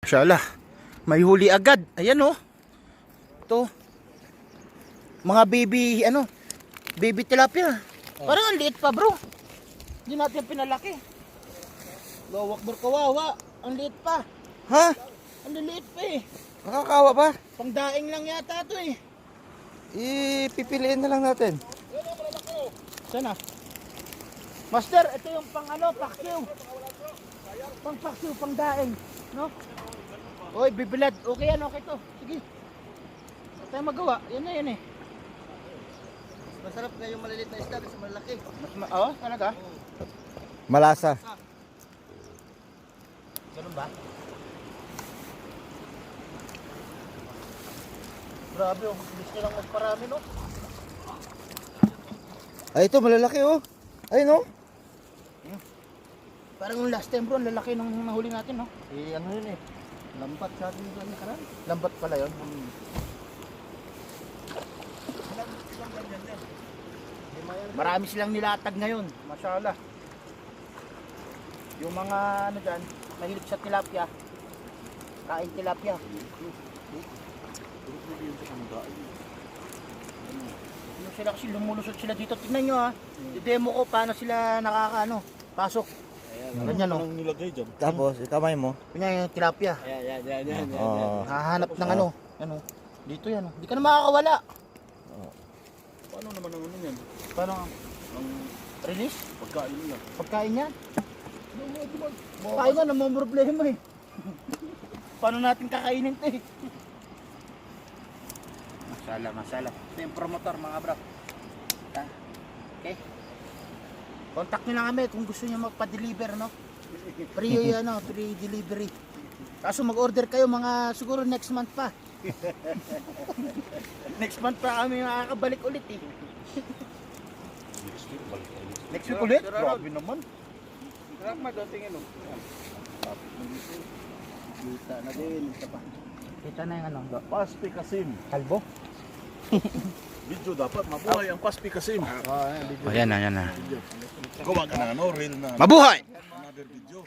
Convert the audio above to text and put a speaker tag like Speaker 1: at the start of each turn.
Speaker 1: Mashallah. May huli agad. Ayan oh. Ito. Mga baby, baby tilapia. Parang ang liit pa bro. Hindi natin pinalaki. Lawak kawawa. Ang liit pa.
Speaker 2: Ha?
Speaker 1: Ang liit pa eh.
Speaker 2: Nakakawa pa?
Speaker 1: Pangdaing lang yata ito eh.
Speaker 2: Ipipiliin na lang natin.
Speaker 1: Sana. Master, ito yung paksiw. Pang paksiw, pang daing. No? Oy, bibilad. Okay yan, okay to. Sige. Ano tayo magawa? Yan na yan eh.
Speaker 3: Masarap nga yung maliliit na isda kasi malaki.
Speaker 1: Oo, talaga?
Speaker 2: Malasa.
Speaker 1: Ganun ba? Grabe, oh. Bilis nilang magparami, no?
Speaker 2: Ay, ito malalaki oh. Ay no.
Speaker 1: Parang yung last time bro, ang lalaki ng nahuli natin, no?
Speaker 3: Ano yun eh. Lambat sa atin yung nakaraan.
Speaker 1: Lambat pala yun. Marami silang nilatag ngayon, mashallah. Yung mga dyan, mahilig sa tilapia. Kain tilapia. Yung sila kasi lumulusot sila dito. Tingnan nyo ha. I-demo ko paano sila pasok. Ganyan no.
Speaker 3: Nilagay dyan.
Speaker 2: Tapos, ikamay mo.
Speaker 1: Ganyan yung tilapia.
Speaker 3: Yan.
Speaker 2: Oo.
Speaker 1: Hahanap ng dito yan. Hindi ka na makakawala.
Speaker 3: Paano naman ang ano yan?
Speaker 1: Paano
Speaker 3: Ang
Speaker 1: release?
Speaker 3: pagkain nila.
Speaker 1: Pagkain yan? Kain nga, namang problema eh. Paano natin kakainin ito eh? Masala. Ito yung promotor mga bro. Okay? Contact nyo lang kami kung gusto nyo magpa-deliver, no? Free delivery. Kaso mag-order kayo siguro next month pa. Next month pa kami makakabalik ulit eh. Next week ulit? Grabe naman.
Speaker 3: Sarap madating ano.
Speaker 1: Kita na din. Kita na yung
Speaker 3: Paspi Kasim.
Speaker 1: kalbo.
Speaker 3: Video dapat mabuhay ang Paspi Kasim.
Speaker 1: Ayan na.
Speaker 3: Gawa ka na reel na.
Speaker 1: Mabuhay!
Speaker 3: Another video.